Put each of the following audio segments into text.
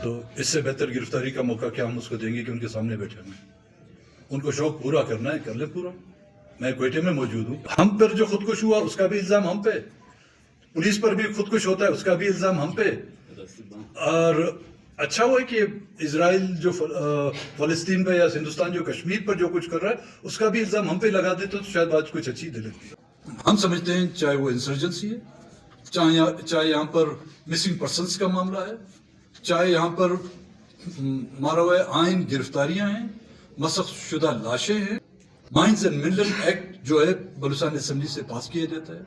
تو اس سے بہتر گرفتاری کا موقع کیا ہم اس کو دیں گے کہ ان کے سامنے بیٹھے ہوئے ہیں. ان کو شوق پورا کرنا ہے، کر لیں پورا. میں کوئٹے میں موجود ہوں. ہم پر جو خودکش ہوا اس کا بھی الزام ہم پہ، پولیس پر بھی خودکش ہوتا ہے اس کا بھی الزام ہم پہ. اور اچھا ہوا کہ اسرائیل جو فلسطین پہ یا ہندوستان جو کشمیر پر جو کچھ کر رہا ہے اس کا بھی الزام ہم پہ لگا دیتے تو شاید بات کچھ اچھی دلتی. ہم سمجھتے ہیں چاہے وہ انسرجنسی ہے، چاہے یہاں پر مسنگ پرسنس کا معاملہ ہے، چاہے یہاں پر ماروائے آئین گرفتاریاں ہیں، مسخ شدہ لاشیں ہیں. مائنز اینڈ منرل ایکٹ جو ہے بلوچستان اسمبلی سے پاس کیا جاتا ہے.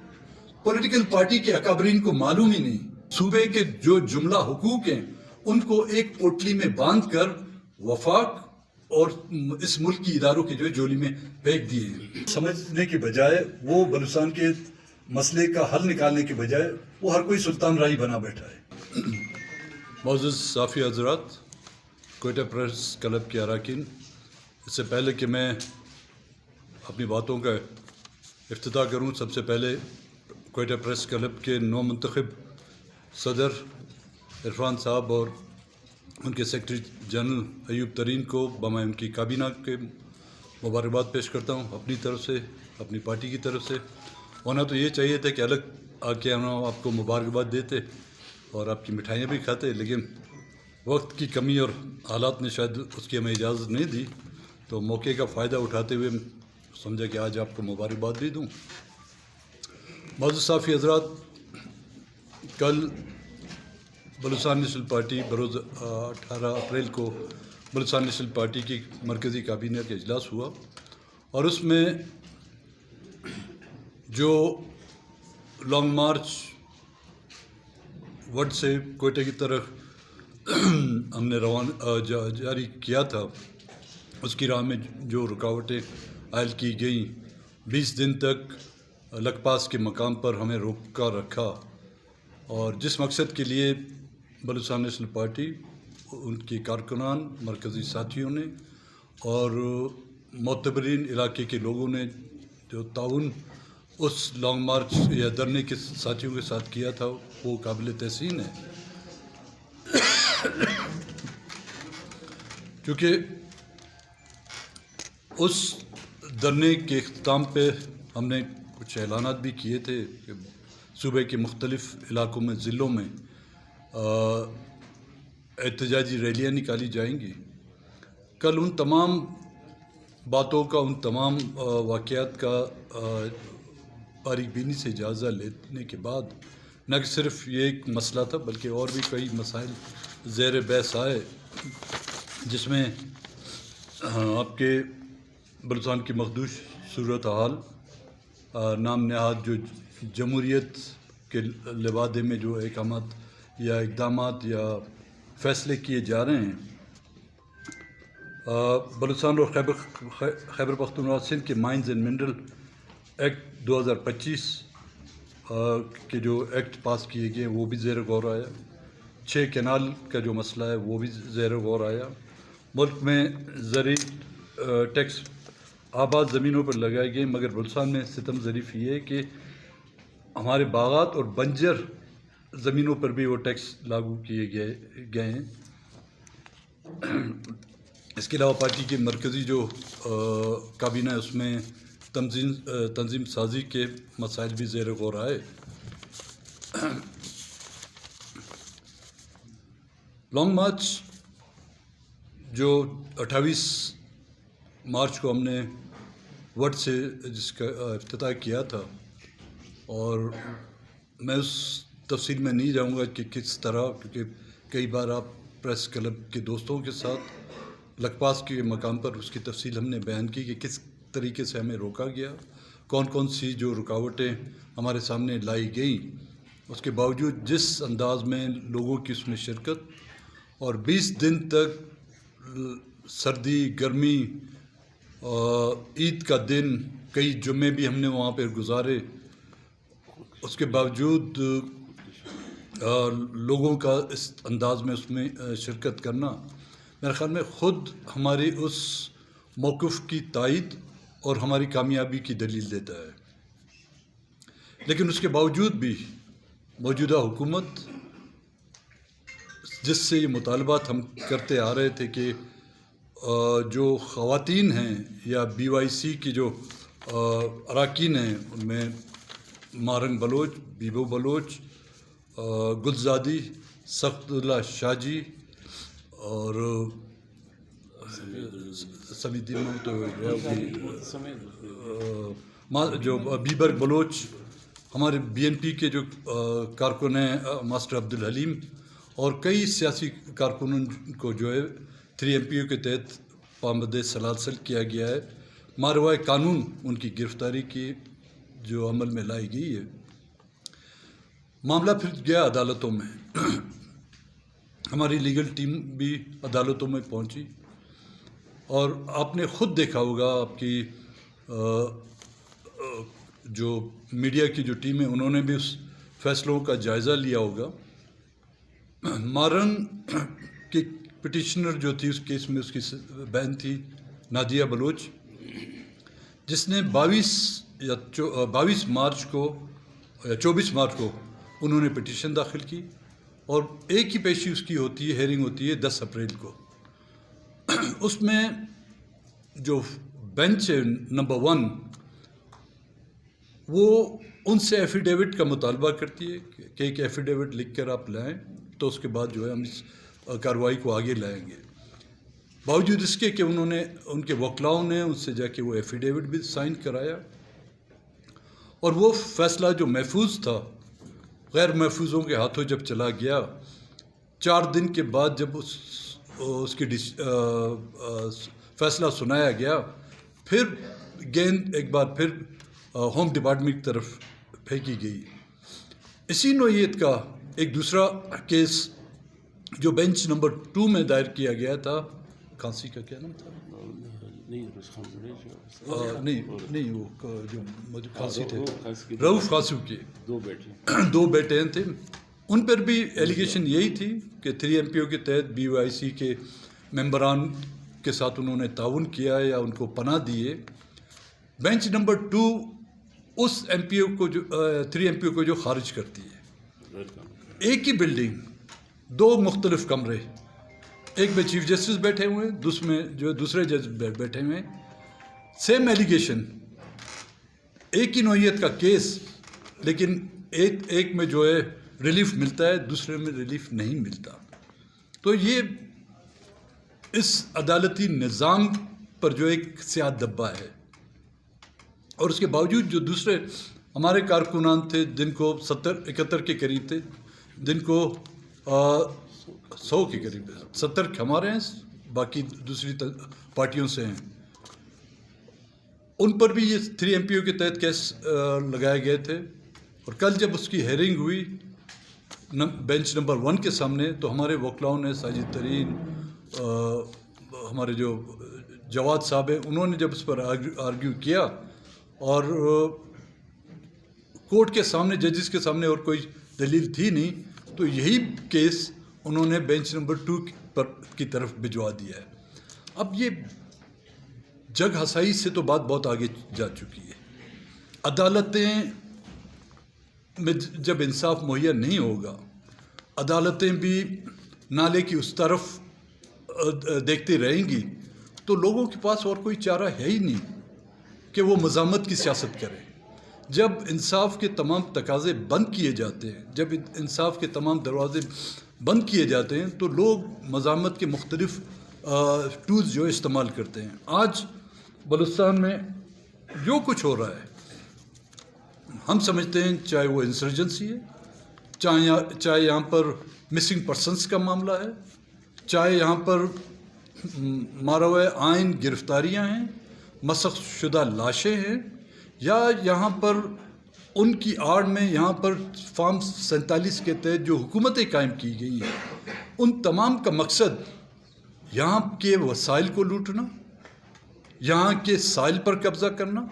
پولیٹیکل پارٹی کے اکابرین کو معلوم ہی نہیں صوبے کے جو جملہ حقوق ہیں ان کو ایک پوٹلی میں باندھ کر وفاق اور اس ملک کی اداروں کی جو جولی میں پھینک دیے ہیں. سمجھنے کی بجائے وہ بلوچستان کے مسئلے کا حل نکالنے کی بجائے وہ ہر کوئی سلطان رائی بنا بیٹھا ہے. معزز صحافی حضرات، کوئٹہ پریس کلب کے اراکین، اس سے پہلے کہ میں اپنی باتوں کا افتتاح کروں، سب سے پہلے کوئٹہ پریس کلب کے نو منتخب صدر عرفان صاحب اور ان کے سیکرٹری جنرل ایوب ترین کو بمائے ان کی کابینہ کے مبارکباد پیش کرتا ہوں اپنی طرف سے، اپنی پارٹی کی طرف سے. ہونا تو یہ چاہیے تھا کہ الگ آ کے ہم آپ کو مبارکباد دیتے اور آپ کی مٹھائیاں بھی کھاتے، لیکن وقت کی کمی اور حالات نے شاید اس کی ہمیں اجازت نہیں دی، تو موقع کا فائدہ اٹھاتے ہوئے سمجھا کہ آج آپ کو مبارکباد بھی دوں. معزز صحافی حضرات، کل بلوچستان نیشنل پارٹی بروز 18 اپریل کو بلوچستان نیشنل پارٹی کی مرکزی کابینہ کا اجلاس ہوا، اور اس میں جو long march would say Quetta کی طرف ہم نے جاری کیا تھا، اس کی راہ میں جو رکاوٹیں عائد کی گئیں، 20 دن تک لک پاس کے مقام پر ہمیں روکا رکھا، اور جس مقصد کے لیے بلوچستان نیشنل پارٹی، ان کے کارکنان، مرکزی ساتھیوں نے اور معتبرین علاقے کے لوگوں نے جو تعاون اس لانگ مارچ یا دھرنے کے ساتھیوں کے ساتھ کیا تھا، وہ قابل تحسین ہے. کیونکہ اس دھرنے کے اختتام پہ ہم نے کچھ اعلانات بھی کیے تھے کہ صوبے کے مختلف علاقوں میں، ضلعوں میں احتجاجی ریلیاں نکالی جائیں گی. کل ان تمام باتوں کا، ان تمام واقعات کا باریک بینی سے جائزہ لینے کے بعد، نہ کہ صرف یہ ایک مسئلہ تھا بلکہ اور بھی کئی مسائل زیر بحث آئے، جس میں آپ کے بلوچستان کی مخدوش صورتحال، نام نہاد جو جمہوریت کے لبادے میں جو احکامات یا اقدامات یا فیصلے کیے جا رہے ہیں، بلوچستان اور خیبر پختونخوا سندھ کے مائنز اینڈ منرل ایکٹ 2025 کے جو ایکٹ پاس کیے گئے وہ بھی زیر غور آیا. 6 کینال کا جو مسئلہ ہے وہ بھی زیر غور آیا. ملک میں زرعی ٹیکس آباد زمینوں پر لگائے گئے، مگر بلوچستان میں ستم ظریف یہ ہے کہ ہمارے باغات اور بنجر زمینوں پر بھی وہ ٹیکس لاگو کیے گئے ہیں. اس کے علاوہ پارٹی کی مرکزی جو کابینہ ہے، اس میں تنظیم سازی کے مسائل بھی زیر غور آئے. لانگ مارچ جو 28 مارچ کو ہم نے وڈ سے جس کا افتتاح کیا تھا، اور میں اس تفصیل میں نہیں جاؤں گا کہ کس طرح، کیونکہ کئی بار آپ پریس کلب کے دوستوں کے ساتھ لک پاس کے مقام پر اس کی تفصیل ہم نے بیان کی کہ کس طریقے سے ہمیں روکا گیا، کون کون سی جو رکاوٹیں ہمارے سامنے لائی گئیں، اس کے باوجود جس انداز میں لوگوں کی اس میں شرکت، اور 20 دن تک سردی، گرمی، عید کا دن، کئی جمعے بھی ہم نے وہاں پہ گزارے، اس کے باوجود لوگوں کا اس انداز میں اس میں شرکت کرنا میرے خیال میں خود ہماری اس موقف کی تائید اور ہماری کامیابی کی دلیل دیتا ہے. لیکن اس کے باوجود بھی موجودہ حکومت جس سے یہ مطالبات ہم کرتے آ رہے تھے کہ جو خواتین ہیں یا BYC کی جو اراکین ہیں ان میں مارنگ بلوچ، بیبو بلوچ، گلزادی، سخت اللہ شاہ جی اور سمیدین تو جو بیبر بلوچ، ہمارے BNP کے جو کارکن ہیں ماسٹر عبدالحلیم، اور کئی سیاسی کارکنوں کو جو ہے 3 MPO کے تحت پابند سلاسل کیا گیا ہے۔ ماروائے قانون ان کی گرفتاری کی جو عمل میں لائی گئی ہے۔ معاملہ پھر گیا عدالتوں میں، ہماری لیگل ٹیم بھی عدالتوں میں پہنچی، اور آپ نے خود دیکھا ہوگا، آپ کی جو میڈیا کی جو ٹیم ہے انہوں نے بھی اس فیصلوں کا جائزہ لیا ہوگا۔ مارن کی پٹیشنر جو تھی اس کیس میں، اس کی بہن تھی نادیہ بلوچ، جس نے 22 مارچ کو یا 24 مارچ کو انہوں نے پٹیشن داخل کی، اور ایک ہی پیشی اس کی ہوتی ہے، ہیئرنگ ہوتی ہے 10 اپریل کو۔ اس میں جو بینچ ہے نمبر 1 وہ ان سے ایفیڈیوٹ کا مطالبہ کرتی ہے کہ ایک ایفیڈیوٹ لکھ کر آپ لائیں، تو اس کے بعد جو ہے ہم اس کارروائی کو آگے لائیں گے۔ باوجود اس کے کہ انہوں نے، ان کے وکلاؤں نے ان سے جا کے وہ ایفیڈیوٹ بھی سائن کرایا، اور وہ فیصلہ جو محفوظ تھا غیر محفوظوں کے ہاتھوں جب چلا گیا، 4 دن کے بعد جب اس کی فیصلہ سنایا گیا، پھر گیند ایک بار پھر ہوم ڈپارٹمنٹ کی طرف پھینکی گئی۔ اسی نوعیت کا ایک دوسرا کیس جو بینچ نمبر 2 میں دائر کیا گیا تھا، کھانسی کا کیا نام تھا؟ نہیں وہ جو کھانسی تھے، رؤف قاسم کے 2 بیٹے تھے، ان پر بھی ایلیگیشن یہی تھی کہ 3 MPO کے تحت BYC کے ممبران کے ساتھ انہوں نے تعاون کیا یا ان کو پناہ دیے۔ بینچ نمبر 2 اس MPO کو جو 3 MPO کو جو خارج کرتی ہے۔ ایک ہی بلڈنگ، 2 مختلف کمرے، ایک میں چیف جسٹس بیٹھے ہوئے ہیں، دوسرے جج بیٹھے ہوئے ہیں، سیم ایلیگیشن، ایک ہی نوعیت کا کیس، لیکن ایک میں جو ہے ریلیف ملتا ہے، دوسرے میں ریلیف نہیں ملتا۔ تو یہ اس عدالتی نظام پر جو ایک سیاہ دھبا ہے، اور اس کے باوجود جو دوسرے ہمارے کارکنان تھے جن کو 71 کے قریب تھے، جن کو 100 کے قریب، 70 ہمارے ہیں، باقی دوسری پارٹیوں سے ہیں، ان پر بھی یہ 3 MPO کے تحت کیس لگائے گئے تھے۔ اور کل جب اس کی ہیئرنگ ہوئی بینچ نمبر 1 کے سامنے، تو ہمارے وکلاؤں نے، ساجد ترین، ہمارے جو جواد صاحب ہیں، انہوں نے جب اس پر آرگیو کیا، اور کورٹ کے سامنے، ججز کے سامنے اور کوئی دلیل تھی نہیں، تو یہی کیس انہوں نے بینچ نمبر 2 کی طرف بھجوا دیا ہے۔ اب یہ جگ ہسائی سے تو بات بہت آگے جا چکی ہے۔ عدالتیں میں جب انصاف مہیا نہیں ہوگا، عدالتیں بھی نالے کی اس طرف دیکھتی رہیں گی، تو لوگوں کے پاس اور کوئی چارہ ہے ہی نہیں کہ وہ مزاحمت کی سیاست کریں۔ جب انصاف کے تمام تقاضے بند کیے جاتے ہیں، جب انصاف کے تمام دروازے بند کیے جاتے ہیں، تو لوگ مزاحمت کے مختلف ٹولز جو استعمال کرتے ہیں۔ آج بلوچستان میں جو کچھ ہو رہا ہے، ہم سمجھتے ہیں چاہے وہ انسرجنسی ہے، چاہے یہاں پر مسنگ پرسنس کا معاملہ ہے، چاہے یہاں پر ماروائے آئین گرفتاریاں ہیں، مسخ شدہ لاشیں ہیں، یا یہاں پر ان کی آڑ میں یہاں پر فارم 47 کے تحت جو حکومتیں قائم کی گئی ہیں، ان تمام کا مقصد یہاں کے وسائل کو لوٹنا، یہاں کے سائل پر قبضہ کرنا،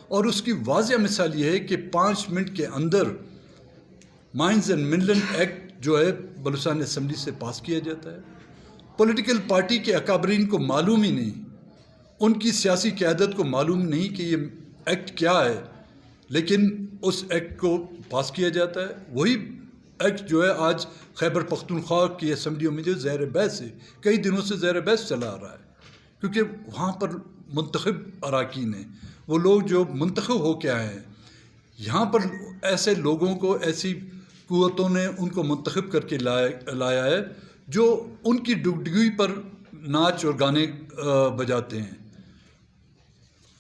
اور اس کی واضح مثال یہ ہے کہ 5 منٹ کے اندر مائنز اینڈ منرل ایکٹ جو ہے بلوچستان اسمبلی سے پاس کیا جاتا ہے۔ پولیٹیکل پارٹی کے اکابرین کو معلوم ہی نہیں، ان کی سیاسی قیادت کو معلوم نہیں کہ یہ ایکٹ کیا ہے، لیکن اس ایکٹ کو پاس کیا جاتا ہے۔ وہی ایکٹ جو ہے آج خیبر پختونخوا کی اسمبلیوں میں جو زیر بحث ہے، کئی دنوں سے زیر بحث چلا آ رہا ہے، کیونکہ وہاں پر منتخب اراکین ہیں، وہ لوگ جو منتخب ہو کے آئے ہیں. یہاں پر ایسے لوگوں کو، ایسی قوتوں نے ان کو منتخب کر کے لایا ہے جو ان کی ڈگڈگی پر ناچ اور گانے بجاتے ہیں.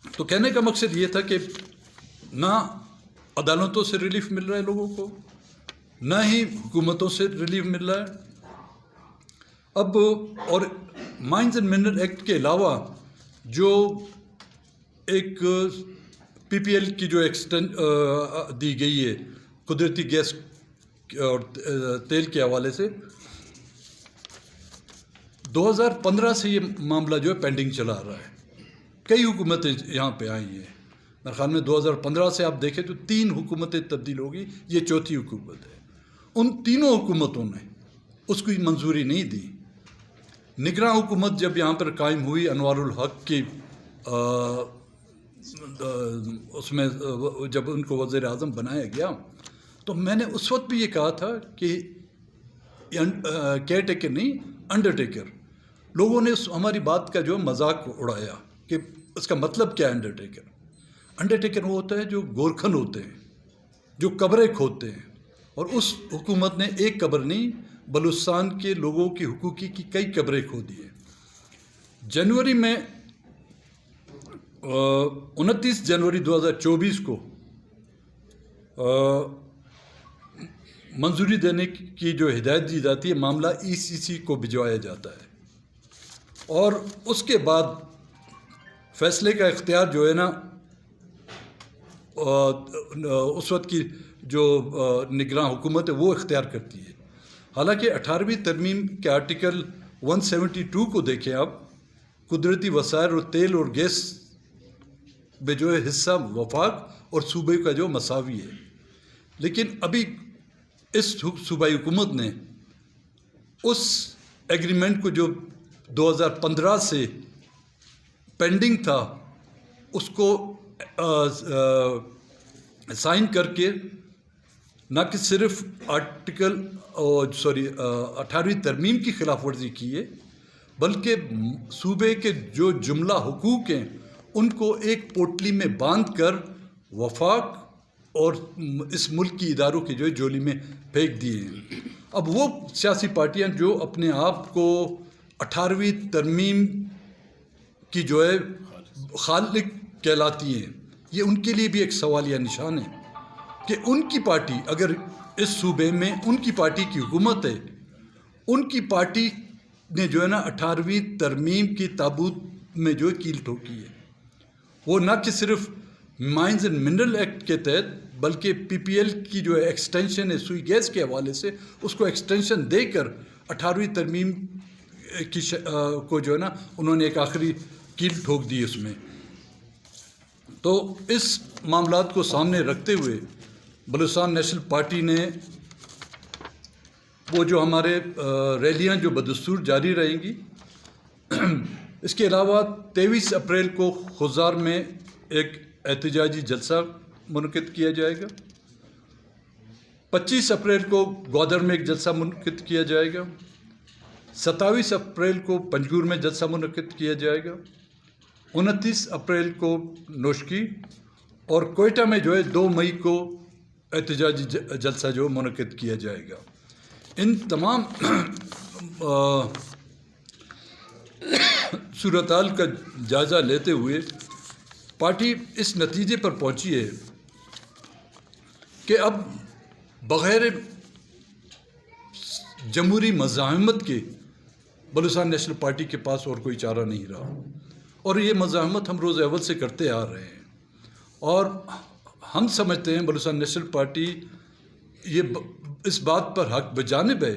تو کہنے کا مقصد یہ تھا کہ نہ عدالتوں سے ریلیف مل رہا ہے لوگوں کو، نہ ہی حکومتوں سے ریلیف مل رہا ہے. اب اور مائنز اینڈ منرل ایکٹ کے علاوہ جو ایک پی پی ایل کی جو ایکسٹینڈ دی گئی ہے قدرتی گیس اور تیل کے حوالے سے، 2015 سے یہ معاملہ جو ہے پینڈنگ چلا آ رہا ہے. کئی حکومتیں یہاں پہ آئی ہیں، میرے خیال میں 2015 سے آپ دیکھیں تو 3 حکومتیں تبدیل ہو گئی، یہ 4تھی حکومت ہے. ان تینوں حکومتوں نے اس کو منظوری نہیں دی. نگراں حکومت جب یہاں پر قائم ہوئی انوار الحق کی اس میں جب ان کو وزیر اعظم بنایا گیا، تو میں نے اس وقت بھی یہ کہا تھا کہ کیئر ٹیکر نہیں، انڈر ٹیکر. لوگوں نے ہماری بات کا جو مذاق اڑایا کہ اس کا مطلب کیا ہے انڈر ٹیکر. انڈر ٹیکر وہ ہوتا ہے جو گورکھن ہوتے ہیں، جو قبریں کھودتے ہیں. اور اس حکومت نے ایک قبر نہیں، بلوچستان کے لوگوں کی حقوقی کی کئی قبریں کھودی ہیں. جنوری میں 29 جنوری 2024 کو منظوری دینے کی جو ہدایت دی جاتی ہے، معاملہ ECC کو بھجوایا جاتا ہے. اور اس کے بعد فیصلے کا اختیار جو ہے نا اس وقت کی جو نگراں حکومت ہے وہ اختیار کرتی ہے. حالانکہ 18ویں ترمیم کے آرٹیکل 172 کو دیکھیں آپ، قدرتی وسائل اور تیل اور گیس میں جو ہے حصہ وفاق اور صوبے کا جو مساوی ہے. لیکن ابھی اس صوبائی حکومت نے اس ایگریمنٹ کو جو 2015 سے پینڈنگ تھا اس کو سائن کر کے نہ کہ صرف 18ویں ترمیم کی خلاف ورزی کی ہے، بلکہ صوبے کے جو جملہ حقوق ہیں ان کو ایک پوٹلی میں باندھ کر وفاق اور اس ملک کی اداروں کی جو جولی میں پھینک دیے ہیں. اب وہ سیاسی پارٹیاں جو اپنے آپ کو 18ویں ترمیم کی جو ہے خالق کہلاتی ہیں، یہ ان کے لیے بھی ایک سوالیہ نشان ہے کہ ان کی پارٹی اگر اس صوبے میں ان کی پارٹی کی حکومت ہے، ان کی پارٹی نے جو ہے نا 18ویں ترمیم کی تابوت میں جو کیل ٹھوکی ہے. وہ نہ کہ صرف مائنز اینڈ منرل ایکٹ کے تحت بلکہ پی پی ایل کی جو ایکسٹینشن ہے سوئی گیس کے حوالے سے، اس کو ایکسٹینشن دے کر 18ویں ترمیم کی کو جو ہے نا انہوں نے ایک آخری کیل ٹھوک دی اس میں. تو اس معاملات کو سامنے رکھتے ہوئے بلوچستان نیشنل پارٹی نے وہ جو ہمارے ریلیاں جو بدستور جاری رہیں گی، اس کے علاوہ 23 اپریل کو خضار میں ایک احتجاجی جلسہ منعقد کیا جائے گا. 25 اپریل کو گوادر میں ایک جلسہ منعقد کیا جائے گا. 27 اپریل کو پنجگور میں جلسہ منعقد کیا جائے گا. 29 اپریل کو نوشکی اور کوئٹہ میں جو ہے 2 مئی کو احتجاجی جلسہ جو منعقد کیا جائے گا. ان تمام صورتحال کا جائزہ لیتے ہوئے پارٹی اس نتیجے پر پہنچی ہے کہ اب بغیر جمہوری مزاحمت کے بلوچستان نیشنل پارٹی کے پاس اور کوئی چارہ نہیں رہا. اور یہ مزاحمت ہم روز اول سے کرتے آ رہے ہیں، اور ہم سمجھتے ہیں بلوچستان نیشنل پارٹی یہ اس بات پر حق بجانب ہے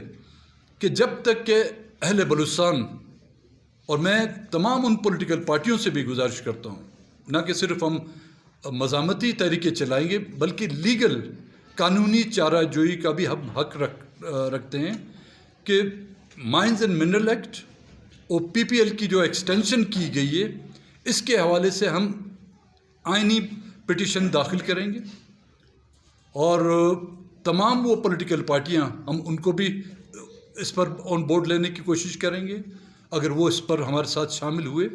کہ جب تک کہ اہل بلوچستان، اور میں تمام ان پولیٹیکل پارٹیوں سے بھی گزارش کرتا ہوں، نہ کہ صرف ہم مزاحمتی طریقے چلائیں گے بلکہ لیگل قانونی چارہ جوئی کا بھی ہم حق رکھتے ہیں کہ مائنز اینڈ منرل ایکٹ اور پی پی ایل کی جو ایکسٹینشن کی گئی ہے اس کے حوالے سے ہم آئینی پٹیشن داخل کریں گے اور تمام وہ پولیٹیکل پارٹیاں ہم ان کو بھی اس پر آن بورڈ لینے کی کوشش کریں گے. اگر وہ اس پر ہمارے ساتھ شامل ہوئے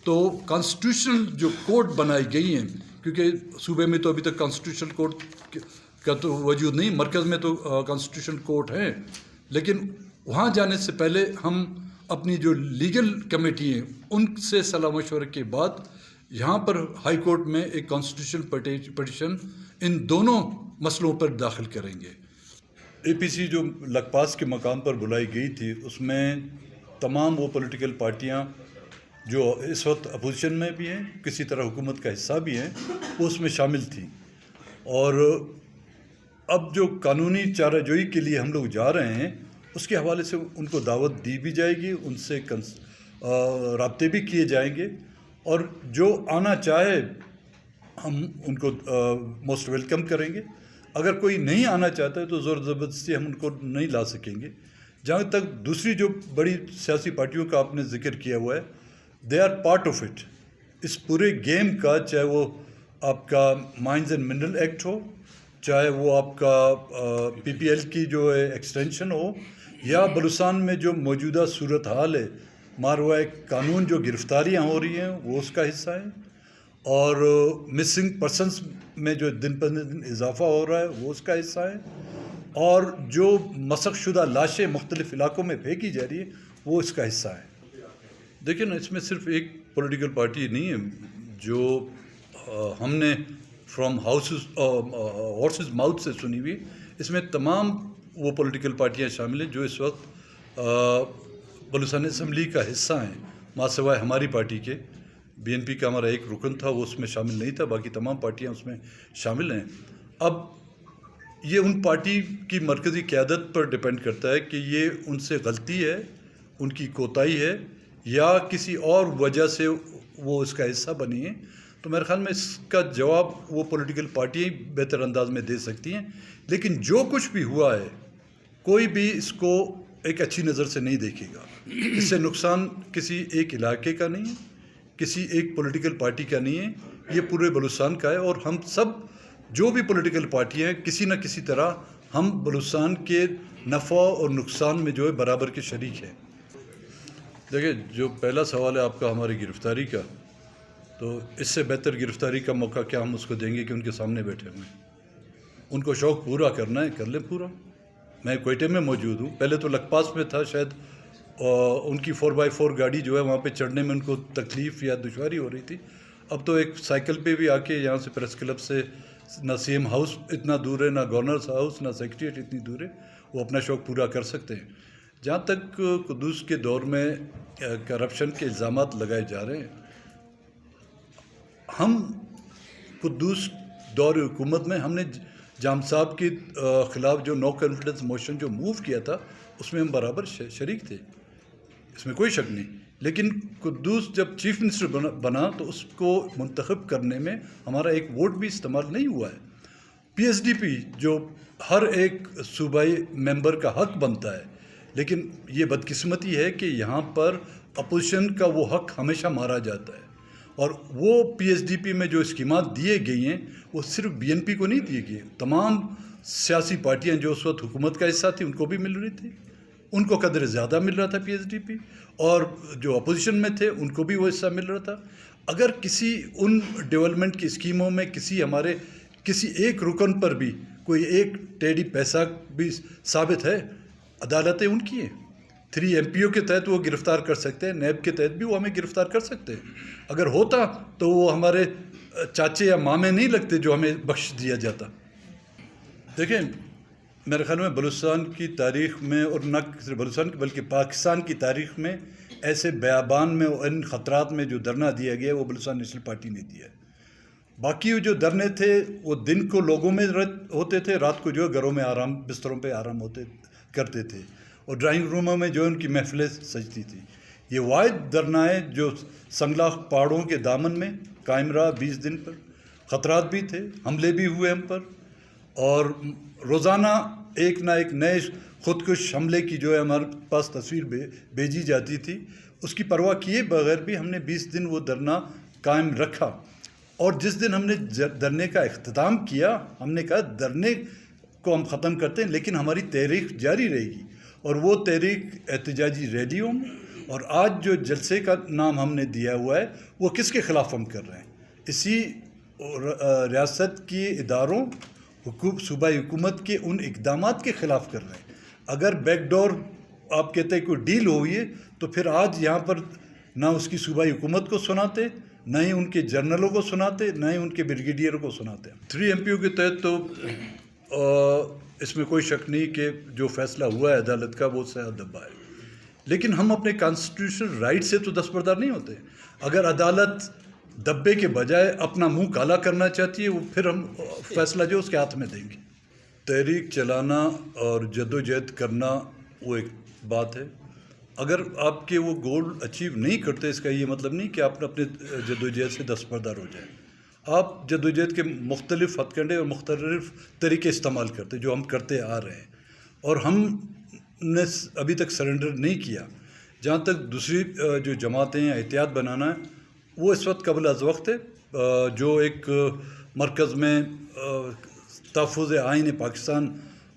تو کانسٹیٹیوشنل جو کورٹ بنائی گئی ہیں، کیونکہ صوبے میں تو ابھی تک کانسٹیٹیوشنل کورٹ کا تو وجود نہیں، مرکز میں تو کانسٹیٹیوشن کورٹ ہیں، لیکن وہاں جانے سے پہلے ہم اپنی جو لیگل کمیٹی ہیں ان سے صلاح مشورے کے بعد یہاں پر ہائی کورٹ میں ایک کانسٹیٹیوشن پٹیشن ان دونوں مسئلوں پر داخل کریں گے. اے پی سی جو لکپاس کے مقام پر بلائی گئی تھی، اس میں تمام وہ پولیٹیکل پارٹیاں جو اس وقت اپوزیشن میں بھی ہیں، کسی طرح حکومت کا حصہ بھی ہیں، وہ اس میں شامل تھیں. اور اب جو قانونی چارہ جوئی کے لیے ہم لوگ جا رہے ہیں، اس کے حوالے سے ان کو دعوت دی بھی جائے گی، ان سے رابطے بھی کیے جائیں گے، اور جو آنا چاہے ہم ان کو موسٹ ویلکم کریں گے. اگر کوئی نہیں آنا چاہتا ہے تو زور زبردستی ہم ان کو نہیں لا سکیں گے. جہاں تک دوسری جو بڑی سیاسی پارٹیوں کا آپ نے ذکر کیا ہوا ہے، they are part of it, اس پورے گیم کا، چاہے وہ آپ کا مائنز اینڈ منرل ایکٹ ہو، چاہے وہ آپ کا پی پی ایل کی جو ایکسٹینشن ہو، یا بلوچستان میں جو موجودہ صورتحال ہے، ماروائے قانون جو گرفتاریاں ہو رہی ہیں وہ اس کا حصہ ہے، اور مسنگ پرسنس میں جو دن پر دن اضافہ ہو رہا ہے وہ اس کا حصہ ہے، اور جو مسخ شدہ لاشیں مختلف علاقوں میں پھینکی جا رہی ہے وہ اس کا حصہ ہے. دیکھیں نا، اس میں صرف ایک پولیٹیکل پارٹی نہیں ہے جو ہم نے فرام ہارسز ماؤتھ سے سنی ہوئی. اس میں تمام وہ پولیٹیکل پارٹیاں شامل ہیں جو اس وقت بلوچستان اسمبلی کا حصہ ہیں، ماں سوائے ہماری پارٹی کے. بی این پی کا ہمارا ایک رکن تھا، وہ اس میں شامل نہیں تھا، باقی تمام پارٹیاں اس میں شامل ہیں. اب یہ ان پارٹی کی مرکزی قیادت پر ڈپینڈ کرتا ہے کہ یہ ان سے غلطی ہے، ان کی کوتاہی ہے، یا کسی اور وجہ سے وہ اس کا حصہ بنی ہیں. تو میرے خیال میں اس کا جواب وہ پولیٹیکل پارٹیاں ہی بہتر انداز میں دے سکتی ہیں. لیکن جو کچھ بھی ہوا ہے، کوئی بھی اس کو ایک اچھی نظر سے نہیں دیکھے گا. اس سے نقصان کسی ایک علاقے کا نہیں ہے، کسی ایک پولیٹیکل پارٹی کا نہیں ہے، یہ پورے بلوچستان کا ہے. اور ہم سب جو بھی پولیٹیکل پارٹیاں ہیں، کسی نہ کسی طرح ہم بلوچستان کے نفع اور نقصان میں جو ہے برابر کے شریک ہیں. دیکھیں، جو پہلا سوال ہے آپ کا ہماری گرفتاری کا، تو اس سے بہتر گرفتاری کا موقع کیا ہم اس کو دیں گے کہ ان کے سامنے بیٹھے ہوئے ہیں. ان کو شوق پورا کرنا ہے، کر لیں پورا. میں کوئٹے میں موجود ہوں، پہلے تو لکپاس میں تھا، شاید ان کی 4x4 گاڑی جو ہے وہاں پہ چڑھنے میں ان کو تکلیف یا دشواری ہو رہی تھی. اب تو ایک سائیکل پہ بھی آ کے یہاں سے پریس کلب سے نہ سی ایم ہاؤس اتنا دور ہے، نہ گورنرز ہاؤس، نہ سیکریٹریٹ اتنی دور ہے، وہ اپنا شوق پورا کر سکتے ہیں. جہاں تک قدوس کے دور میں کرپشن کے الزامات لگائے جا رہے ہیں، ہم قدوس دور حکومت میں ہم نے جام صاحب کے خلاف جو نو کانفیڈنس موشن جو موو کیا تھا، اس میں ہم برابر شریک تھے، اس میں کوئی شک نہیں. لیکن قدوس جب چیف منسٹر بنا تو اس کو منتخب کرنے میں ہمارا ایک ووٹ بھی استعمال نہیں ہوا ہے. پی ایس ڈی پی جو ہر ایک صوبائی ممبر کا حق بنتا ہے، لیکن یہ بدقسمتی ہے کہ یہاں پر اپوزیشن کا وہ حق ہمیشہ مارا جاتا ہے. اور وہ پی ایس ڈی پی میں جو اسکیمات دیے گئی ہیں وہ صرف بی این پی کو نہیں دیے گئے، تمام سیاسی پارٹیاں جو اس وقت حکومت کا حصہ تھیں ان کو بھی مل رہی تھی، ان کو قدر زیادہ مل رہا تھا پی ایس ڈی پی، اور جو اپوزیشن میں تھے ان کو بھی وہ حصہ مل رہا تھا. اگر کسی ان ڈیولپمنٹ کی اسکیموں میں کسی ایک رکن پر بھی کوئی ایک ٹیڑی پیسہ بھی ثابت ہے، عدالتیں ان کی ہیں. 3 ایم پی او کے تحت وہ گرفتار کر سکتے ہیں، نیب کے تحت بھی وہ ہمیں گرفتار کر سکتے ہیں. اگر ہوتا تو وہ ہمارے چاچے یا مامے نہیں لگتے جو ہمیں بخش دیا جاتا. دیکھیں، میرے خیال میں بلوچستان کی تاریخ میں، اور نہ صرف بلوچستان کی بلکہ پاکستان کی تاریخ میں، ایسے بیابان میں ان خطرات میں جو دھرنا دیا گیا وہ بلوچستان نیشنل پارٹی نے دیا ہے. باقی جو دھرنے تھے وہ دن کو لوگوں میں ہوتے تھے، رات کو جو گھروں میں بستروں پہ آرام کرتے تھے، اور ڈرائنگ روموں میں جو ان کی محفلیں سجتی تھی. یہ واحد دھرنائیں جو سنگلاخ پہاڑوں کے دامن میں قائم رہا 20 دن پر. خطرات بھی تھے، حملے بھی ہوئے ہم پر، اور روزانہ ایک نہ ایک نئے خودکش حملے کی جو ہے ہمارے پاس تصویر بھیجی جاتی تھی. اس کی پرواہ کیے بغیر بھی ہم نے 20 دن وہ دھرنا قائم رکھا. اور جس دن ہم نے دھرنے کا اختتام کیا، ہم نے کہا دھرنے کو ہم ختم کرتے ہیں، لیکن ہماری تحریک جاری رہے گی، اور وہ تحریک احتجاجی ریلیوں میں، اور آج جو جلسے کا نام ہم نے دیا ہوا ہے وہ کس کے خلاف ہم کر رہے ہیں؟ اسی ریاست کے اداروں، صوبائی حکومت کے ان اقدامات کے خلاف کر رہے ہیں۔ اگر بیک ڈور آپ کہتے ہیں کوئی ڈیل ہوئی ہے تو پھر آج یہاں پر نہ اس کی صوبائی حکومت کو سناتے، نہ ہی ان کے جنرلوں کو سناتے، نہ ہی ان کے بریگیڈیئروں کو سناتے۔ 3 MPO کے تحت تو اس میں کوئی شک نہیں کہ جو فیصلہ ہوا ہے عدالت کا وہ صحیح دبا ہے، لیکن ہم اپنے کانسٹیٹیوشنل رائٹ سے تو دستبردار نہیں ہوتے۔ اگر عدالت دبے کے بجائے اپنا منہ کالا کرنا چاہتی ہے، وہ پھر ہم فیصلہ جو اس کے ہاتھ میں دیں گے۔ تحریک چلانا اور جدوجہد کرنا وہ ایک بات ہے، اگر آپ کے وہ گول اچیو نہیں کرتے اس کا یہ مطلب نہیں کہ آپ اپنے جدوجہد سے دستبردار ہو جائیں۔ آپ جدوجہد کے مختلف ہتھ کنڈے اور مختلف طریقے استعمال کرتے جو ہم کرتے آ رہے ہیں، اور ہم نے ابھی تک سرنڈر نہیں کیا۔ جہاں تک دوسری جو جماعتیں ہیں احتیاط بنانا ہے، وہ اس وقت قبل از وقت ہے۔ جو ایک مرکز میں تحفظ آئین پاکستان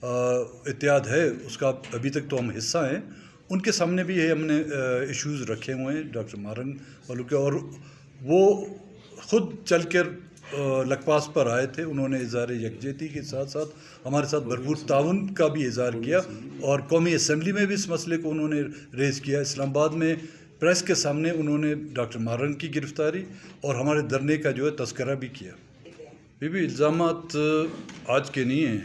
اتحاد ہے، اس کا ابھی تک تو ہم حصہ ہیں، ان کے سامنے بھی ہم نے ایشوز رکھے ہوئے ہیں ڈاکٹر مارن والوں کے، اور وہ خود چل کر لکپاس پر آئے تھے۔ انہوں نے اظہار یکجہتی کے ساتھ ساتھ ہمارے ساتھ بھرپور تعاون کا بھی اظہار کیا، اور قومی اسمبلی میں بھی اس مسئلے کو انہوں نے ریز کیا۔ اسلام آباد میں پریس کے سامنے انہوں نے ڈاکٹر مارن کی گرفتاری اور ہمارے دھرنے کا جو ہے تذکرہ بھی کیا۔ بھی الزامات آج کے نہیں ہیں۔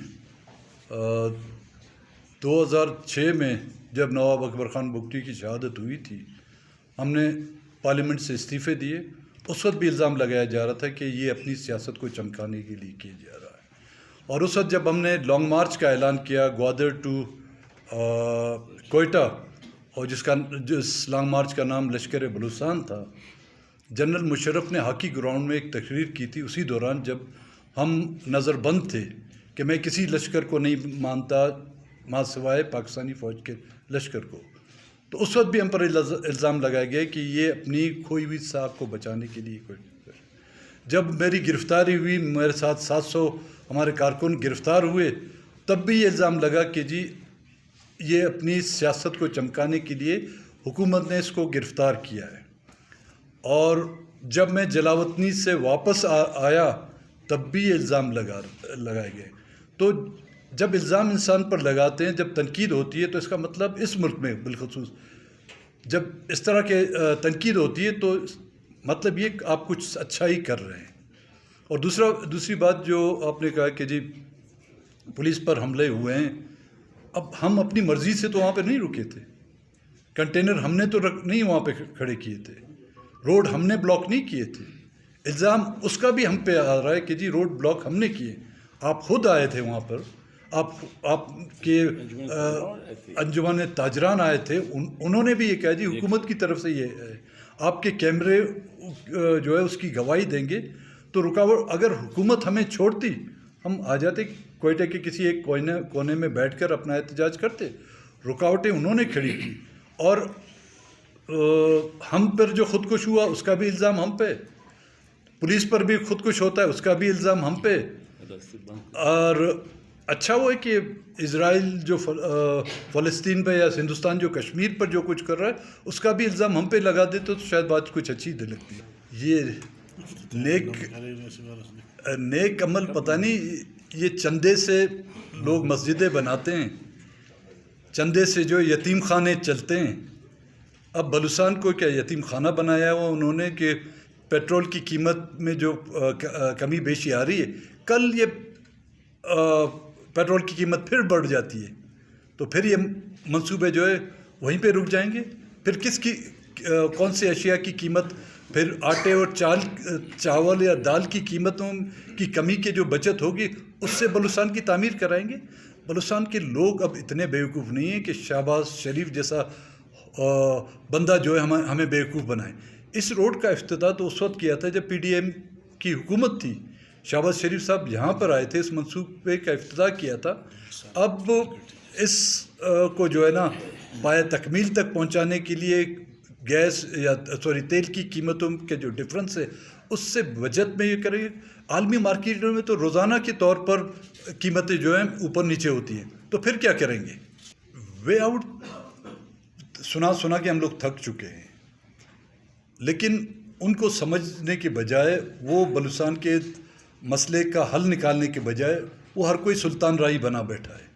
2006 میں جب نواب اکبر خان بگٹی کی شہادت ہوئی تھی، ہم نے پارلیمنٹ سے استعفے دیے۔ اس وقت بھی الزام لگایا جا رہا تھا کہ یہ اپنی سیاست کو چمکانے کے لیے کیا جا رہا ہے، اور اس وقت جب ہم نے لانگ مارچ کا اعلان کیا گوادر ٹو کوئٹہ، اور جس لانگ مارچ کا نام لشکر بلوچستان تھا، جنرل مشرف نے ہاکی گراؤنڈ میں ایک تقریر کی تھی اسی دوران جب ہم نظر بند تھے کہ میں کسی لشکر کو نہیں مانتا ماں سوائے پاکستانی فوج کے لشکر کو۔ تو اس وقت بھی ہم پر الزام لگایا گیا کہ یہ اپنی کھوئی ہوئی ساکھ کو بچانے کے لیے کوئی۔ جب میری گرفتاری ہوئی، میرے ساتھ 700 ہمارے کارکن گرفتار ہوئے، تب بھی یہ الزام لگا کہ جی یہ اپنی سیاست کو چمکانے کے لیے حکومت نے اس کو گرفتار کیا ہے۔ اور جب میں جلاوطنی سے واپس آیا تب بھی یہ الزام لگائے گئے۔ تو جب الزام انسان پر لگاتے ہیں، جب تنقید ہوتی ہے، تو اس کا مطلب اس ملک میں بالخصوص جب اس طرح کے تنقید ہوتی ہے تو مطلب یہ کہ آپ کچھ اچھا ہی کر رہے ہیں۔ اور دوسری بات جو آپ نے کہا کہ جی پولیس پر حملے ہوئے ہیں، اب ہم اپنی مرضی سے تو وہاں پہ نہیں رکے تھے، کنٹینر ہم نے تو نہیں وہاں پہ کھڑے کیے تھے، روڈ ہم نے بلاک نہیں کیے تھے۔ الزام اس کا بھی ہم پہ آ رہا ہے کہ جی روڈ بلاک ہم نے کیے، آپ خود آئے تھے وہاں پر، آپ کے انجمن تاجران آئے تھے، انہوں نے بھی یہ کہا جی حکومت کی طرف سے یہ ہے، آپ کے کیمرے جو ہے اس کی گواہی دیں گے۔ تو رکاوٹ اگر حکومت ہمیں چھوڑتی، ہم آ جاتے کوئٹہ کے کسی ایک کونے میں بیٹھ کر اپنا احتجاج کرتے۔ رکاوٹیں انہوں نے کھڑی کی، اور ہم پر جو خودکش ہوا اس کا بھی الزام ہم پہ، پولیس پر بھی خودکش ہوتا ہے اس کا بھی الزام ہم پہ۔ اور اچھا وہ ہے کہ اسرائیل جو فلسطین پہ یا ہندوستان جو کشمیر پر جو کچھ کر رہا ہے اس کا بھی الزام ہم پہ لگا دیتے تو شاید بات کچھ اچھی لگتی ہے۔ یہ نیک عمل پتہ نہیں، یہ چندے سے لوگ مسجدیں بناتے ہیں، چندے سے جو یتیم خانے چلتے ہیں۔ اب بلوچستان کو کیا یتیم خانہ بنایا ہوا انہوں نے کہ پیٹرول کی قیمت میں جو کمی بیشی آ رہی ہے، کل یہ پیٹرول کی قیمت پھر بڑھ جاتی ہے تو پھر یہ منصوبے جو ہے وہیں پہ رک جائیں گے۔ پھر کون سی اشیاء کی قیمت، پھر آٹے اور چاول یا دال کی قیمتوں کی کمی کے جو بچت ہوگی اس سے بلوچستان کی تعمیر کرائیں گے۔ بلوچستان کے لوگ اب اتنے بیوقوف نہیں ہیں کہ شہباز شریف جیسا بندہ جو ہے ہمیں بیوقوف بنائے۔ اس روڈ کا افتتاح تو اس وقت کیا تھا جب PDM کی حکومت تھی، شہباز شریف صاحب یہاں پر آئے تھے، اس منصوبے کا افتتاح کیا تھا۔ اب اس کو جو ہے نا پایہ تکمیل تک پہنچانے کے لیے گیس یا تیل کی قیمتوں کے جو ڈفرنس ہے اس سے بجٹ میں یہ کریں گے. عالمی مارکیٹوں میں تو روزانہ کے طور پر قیمتیں جو ہیں اوپر نیچے ہوتی ہیں, تو پھر کیا کریں گے؟ وے آؤٹ سنا کے ہم لوگ تھک چکے ہیں, لیکن ان کو سمجھنے کے بجائے وہ بلوچستان کے مسئلے کا حل نکالنے کے بجائے وہ ہر کوئی سلطان رائی بنا بیٹھا ہے,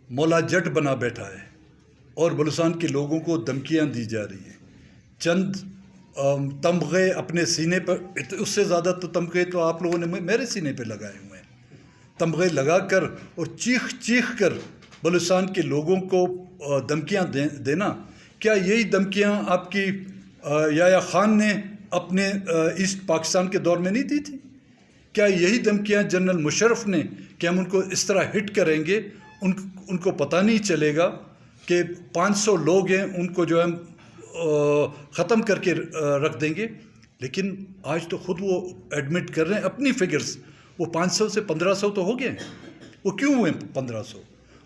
مولا جٹ بنا بیٹھا ہے, اور بلوچستان کے لوگوں کو دھمکیاں دی جا رہی ہیں. چند تمغے اپنے سینے پر, اس سے زیادہ تو تمغے تو آپ لوگوں نے میرے سینے پہ لگائے ہوئے ہیں, تمغے لگا کر اور چیخ کر بلوچستان کے لوگوں کو دھمکیاں دینا. کیا یہی دھمکیاں آپ کی یحییٰ خان نے اپنے ایسٹ پاکستان کے دور میں نہیں دی تھی؟ کیا یہی دھمکیاں جنرل مشرف نے کہ ہم ان کو اس طرح ہٹ کریں گے, ان کو پتہ نہیں چلے گا کہ 500 لوگ ہیں ان کو جو ہم ختم کر کے رکھ دیں گے؟ لیکن آج تو خود وہ ایڈمٹ کر رہے ہیں اپنی فگرز, وہ 500 سے 1500 تو ہو گئے ہیں. وہ کیوں ہوئے 1500؟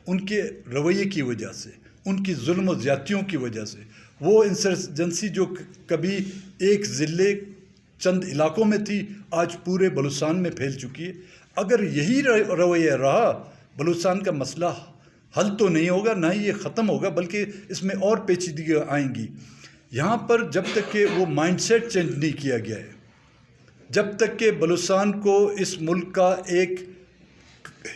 ان کے رویے کی وجہ سے, ان کی ظلم و زیادتیوں کی وجہ سے. وہ انسرجنسی جو کبھی ایک ضلع چند علاقوں میں تھی آج پورے بلوچستان میں پھیل چکی ہے. اگر یہی رویہ رہا بلوچستان کا مسئلہ حل تو نہیں ہوگا, نہ ہی یہ ختم ہوگا, بلکہ اس میں اور پیچیدگیاں آئیں گی. یہاں پر جب تک کہ وہ مائنڈ سیٹ چینج نہیں کیا گیا ہے, جب تک کہ بلوچستان کو اس ملک کا ایک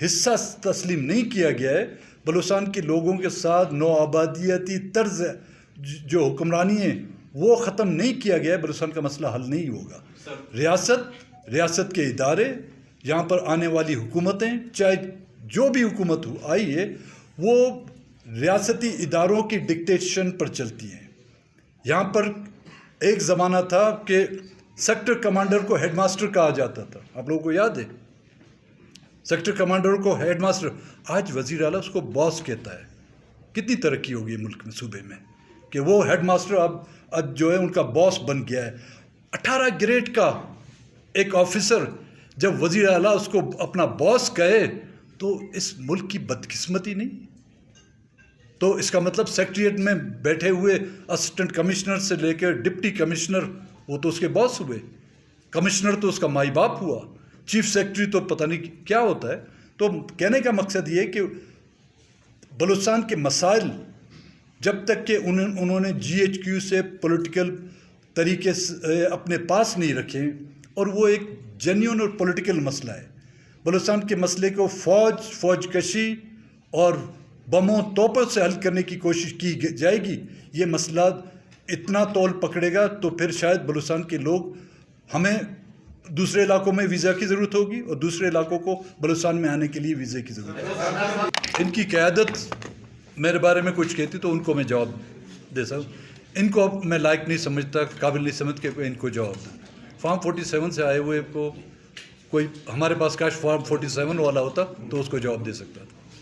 حصہ تسلیم نہیں کیا گیا ہے, بلوچستان کے لوگوں کے ساتھ نوآبادیاتی طرز جو حکمرانی ہے وہ ختم نہیں کیا گیا ہے, بلوچستان کا مسئلہ حل نہیں ہوگا. ریاست کے ادارے, یہاں پر آنے والی حکومتیں, چاہے جو بھی حکومت آئی ہے, وہ ریاستی اداروں کی ڈکٹیشن پر چلتی ہیں. یہاں پر ایک زمانہ تھا کہ سیکٹر کمانڈر کو ہیڈ ماسٹر کہا جاتا تھا, آپ لوگوں کو یاد ہے؟ سیکٹر کمانڈر کو ہیڈ ماسٹر, آج وزیر اعلیٰ اس کو باس کہتا ہے. کتنی ترقی ہوگی ملک میں, صوبے میں, کہ وہ ہیڈ ماسٹر اب جو ہے ان کا باس بن گیا ہے. 18 گریڈ کا ایک آفیسر جب وزیر اعلیٰ اس کو اپنا باس کہے تو اس ملک کی بدقسمتی نہیں؟ تو اس کا مطلب سیکریٹریٹ میں بیٹھے ہوئے اسسٹنٹ کمشنر سے لے کر ڈپٹی کمشنر وہ تو اس کے باس ہوئے, کمشنر تو اس کا مائی باپ ہوا, چیف سیکرٹری تو پتہ نہیں کیا ہوتا ہے. تو کہنے کا مقصد یہ کہ بلوچستان کے مسائل جب تک کہ انہوں نے GHQ سے پولیٹیکل طریقے سے اپنے پاس نہیں رکھے, اور وہ ایک جینیون اور پولیٹیکل مسئلہ ہے. بلوچستان کے مسئلے کو فوج کشی اور بموں توپوں سے حل کرنے کی کوشش کی جائے گی. یہ مسئلہ اتنا طول پکڑے گا تو پھر شاید بلوچستان کے لوگ, ہمیں دوسرے علاقوں میں ویزا کی ضرورت ہوگی اور دوسرے علاقوں کو بلوچستان میں آنے کے لیے ویزے کی ضرورت ہوگی. ان کی قیادت میرے بارے میں کچھ کہتی تو ان کو میں جواب دے سکوں. ان کو میں لائق نہیں سمجھتا, قابل نہیں سمجھ کے ان کو جواب دوں. فارم 47 سے آئے ہوئے کو کوئی, ہمارے پاس کاش فارم 47 والا ہوتا تو اس کو جواب دے سکتا تھا.